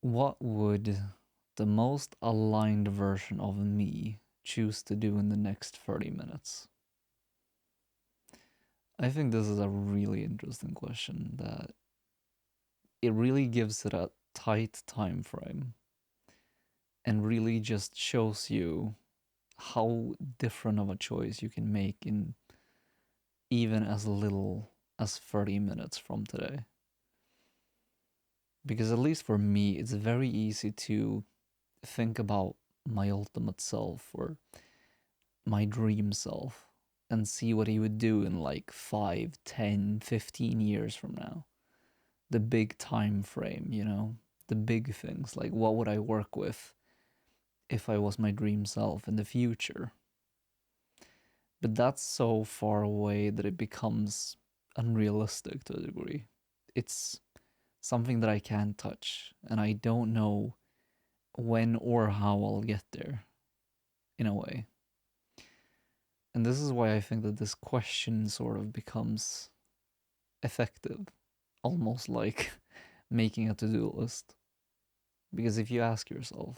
What would the most aligned version of me choose to do in the next 30 minutes? I think this is a really interesting question that it really gives it a tight time frame and really just shows you how different of a choice you can make in even as little as 30 minutes from today. Because at least for me, it's very easy to think about my ultimate self or my dream self and see what he would do in like 5, 10, 15 years from now. The big time frame, the big things. Like, what would I work with if I was my dream self in the future? But that's so far away that it becomes unrealistic to a degree. It's something that I can't touch, and I don't know when or how I'll get there, in a way. And this is why I think that this question sort of becomes effective, almost like making a to do list. Because if you ask yourself,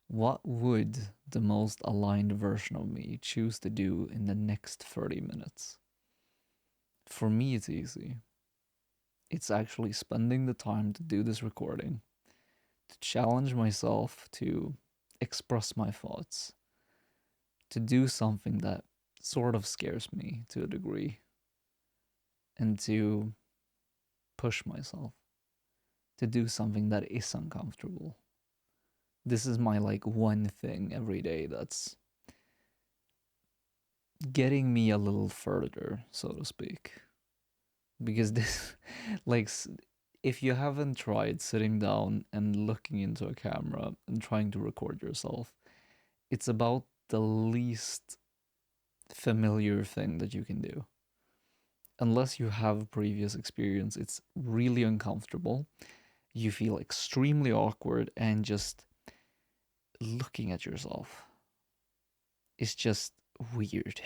what would the most aligned version of me choose to do in the next 30 minutes? For me, it's easy. It's actually spending the time to do this recording, to challenge myself to express my thoughts, to do something that sort of scares me to a degree, and to push myself to do something that is uncomfortable. This is my like one thing every day that's getting me a little further, so to speak. Because this, like, if you haven't tried sitting down and looking into a camera and trying to record yourself, it's about the least familiar thing that you can do. Unless you have previous experience, it's really uncomfortable. You feel extremely awkward, and just looking at yourself is just weird.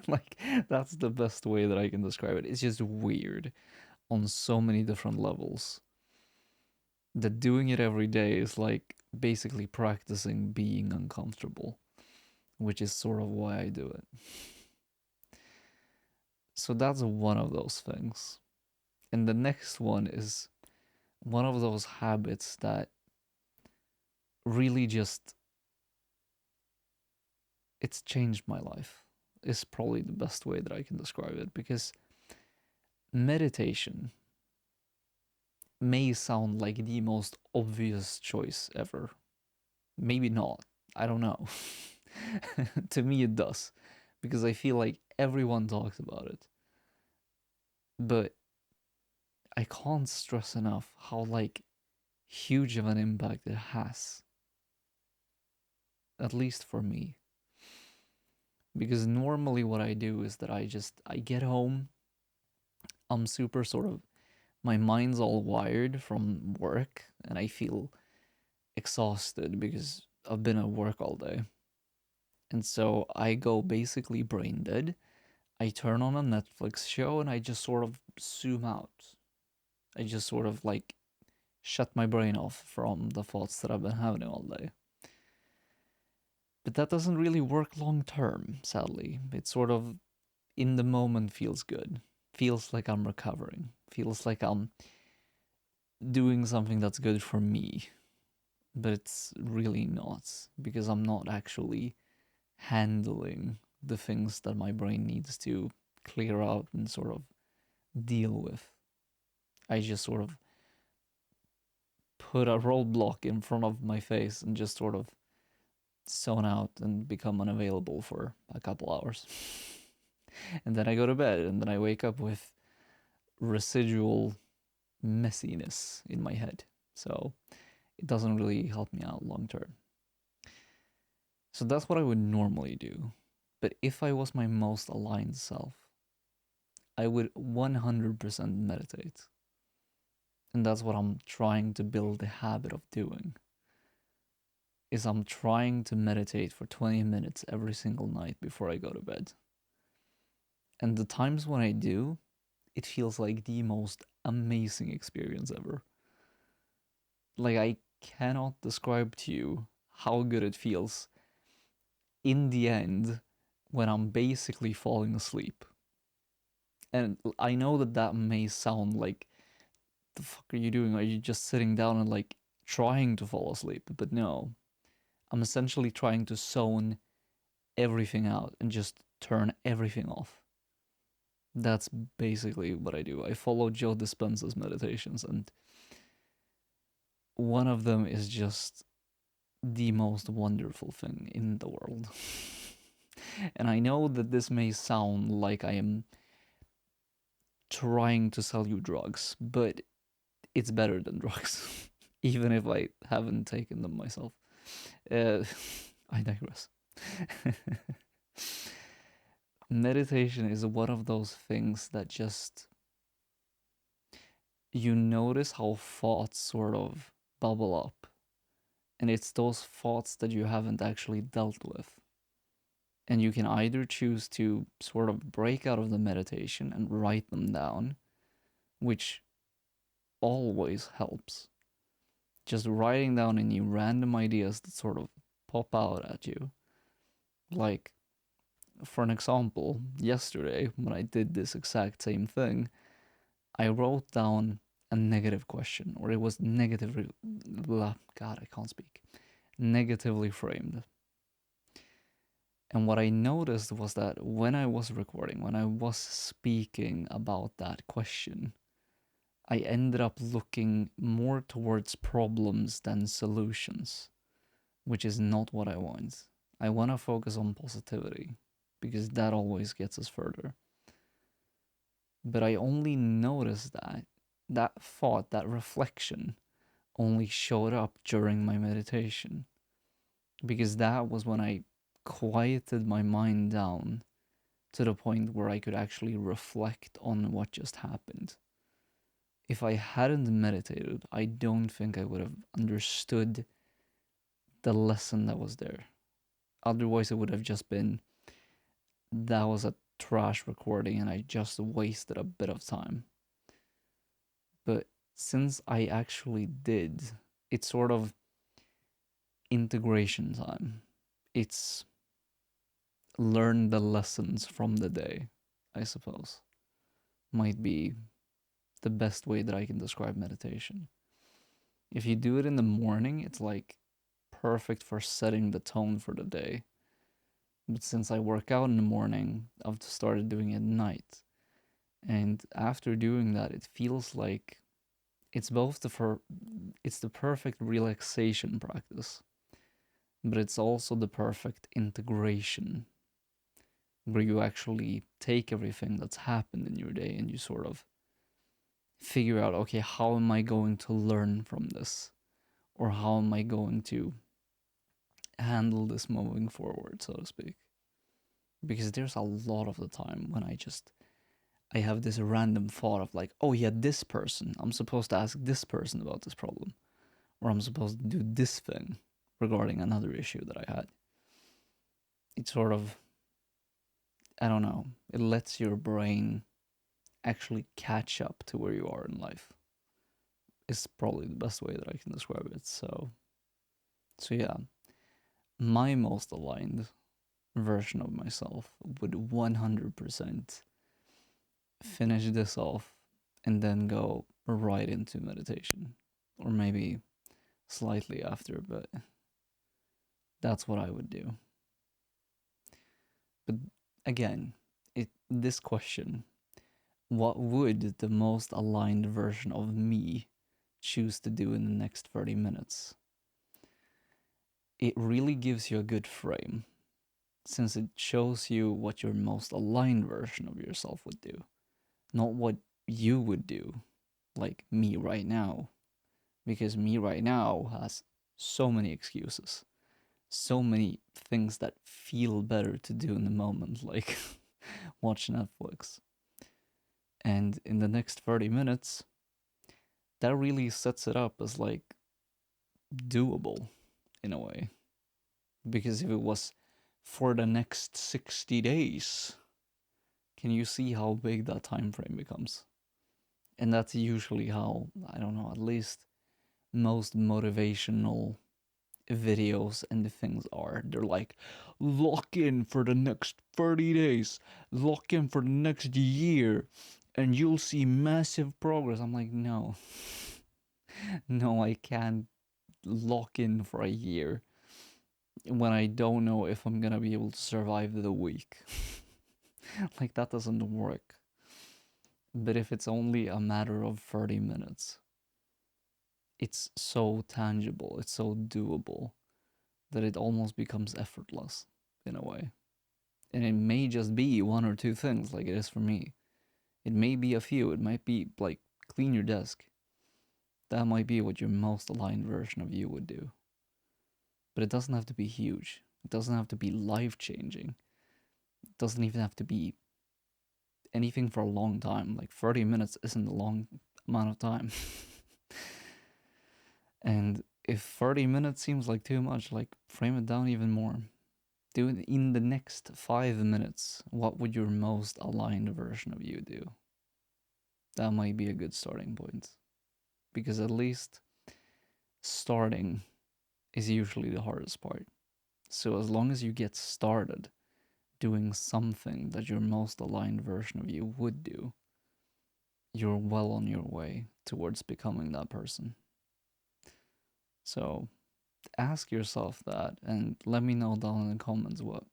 Like, that's the best way that I can describe it. It's just weird on so many different levels. That doing it every day is like basically practicing being uncomfortable, which is sort of why I do it. So that's one of those things. And the next one is one of those habits that really just it's changed my life. Is probably the best way that I can describe it, because meditation may sound like the most obvious choice ever. Maybe not. I don't know. To me, it does. Because I feel like everyone talks about it. But I can't stress enough how, like, huge of an impact it has. At least for me. Because normally what I do is that I get home. I'm super sort of, my mind's all wired from work, and I feel exhausted because I've been at work all day. And so I go basically brain dead. I turn on a Netflix show and I just sort of zoom out. I just sort of like shut my brain off from the thoughts that I've been having all day. But that doesn't really work long term, sadly. It sort of, in the moment, feels good. Feels like I'm recovering. Feels like I'm doing something that's good for me. But it's really not, because I'm not actually handling the things that my brain needs to clear out and sort of deal with. I just sort of put a roadblock in front of my face and just sort of zone out and become unavailable for a couple hours. And then I go to bed, and then I wake up with residual messiness in my head. So it doesn't really help me out long term. So that's what I would normally do. But if I was my most aligned self, I would 100% meditate. And that's what I'm trying to build the habit of doing. Is I'm trying to meditate for 20 minutes every single night before I go to bed. And the times when I do, it feels like the most amazing experience ever. Like, I cannot describe to you how good it feels in the end when I'm basically falling asleep. And I know that that may sound like, the fuck are you doing? Are you just sitting down and like trying to fall asleep? But no, I'm essentially trying to zone everything out and just turn everything off. That's basically what I do. I follow Joe Dispenza's meditations, and one of them is just the most wonderful thing in the world. And I know that this may sound like I am trying to sell you drugs, but it's better than drugs, even if I haven't taken them myself. Uh, I digress. Meditation is one of those things that just, you notice how thoughts sort of bubble up, and it's those thoughts that you haven't actually dealt with. And you can either choose to sort of break out of the meditation and write them down, which always helps. Just writing down any random ideas that sort of pop out at you. Like, for an example, yesterday when I did this exact same thing, I wrote down a negative question, or it was negatively, God, I can't speak, negatively framed. And what I noticed was that when I was recording, when I was speaking about that question, I ended up looking more towards problems than solutions, which is not what I want. I want to focus on positivity because that always gets us further. But I only noticed that thought, that reflection, only showed up during my meditation, because that was when I quieted my mind down to the point where I could actually reflect on what just happened. If I hadn't meditated, I don't think I would have understood the lesson that was there. Otherwise, it would have just been, that was a trash recording and I just wasted a bit of time. But since I actually did, it's sort of integration time. It's learn the lessons from the day, I suppose. Might be the best way that I can describe meditation. If you do it in the morning, it's like perfect for setting the tone for the day. But since I work out in the morning, I've started doing it at night. And after doing that, it feels like it's both it's the perfect relaxation practice, but it's also the perfect integration, where you actually take everything that's happened in your day and you sort of figure out, okay, how am I going to learn from this? Or how am I going to handle this moving forward, so to speak? Because there's a lot of the time when I have this random thought of like, oh yeah, this person, I'm supposed to ask this person about this problem, or I'm supposed to do this thing regarding another issue that I had. It sort of, I don't know, it lets your brain actually catch up to where you are in life. Is probably the best way that I can describe it. So yeah, my most aligned version of myself would 100% finish this off and then go right into meditation, or maybe slightly after, but that's what I would do. But again, this question, what would the most aligned version of me choose to do in the next 30 minutes? It really gives you a good frame, since it shows you what your most aligned version of yourself would do, not what you would do, like me right now. Because me right now has so many excuses, so many things that feel better to do in the moment, like watch Netflix. And in the next 30 minutes, that really sets it up as like doable in a way. Because if it was for the next 60 days, can you see how big that time frame becomes? And that's usually how, I don't know, at least most motivational videos and things are. They're like, lock in for the next 30 days, lock in for the next year, and you'll see massive progress. I'm like, no, no, I can't lock in for a year when I don't know if I'm gonna be able to survive the week. Like, that doesn't work. But if it's only a matter of 30 minutes, it's so tangible, it's so doable that it almost becomes effortless in a way. And it may just be one or two things like it is for me. It may be a few. It might be like clean your desk. That might be what your most aligned version of you would do. But it doesn't have to be huge. It doesn't have to be life changing. It doesn't even have to be anything for a long time. Like 30 minutes isn't a long amount of time. And if 30 minutes seems like too much, like frame it down even more. Do it in the next 5 minutes. What would your most aligned version of you do? That might be a good starting point. Because at least starting is usually the hardest part. So as long as you get started doing something that your most aligned version of you would do, you're well on your way towards becoming that person. So ask yourself that and let me know down in the comments what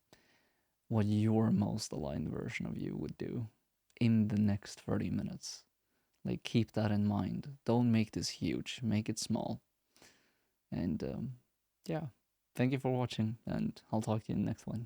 your most aligned version of you would do in the next 30 minutes. Like, keep that in mind. Don't make this huge, make it small. And yeah, thank you for watching, and I'll talk to you in the next one.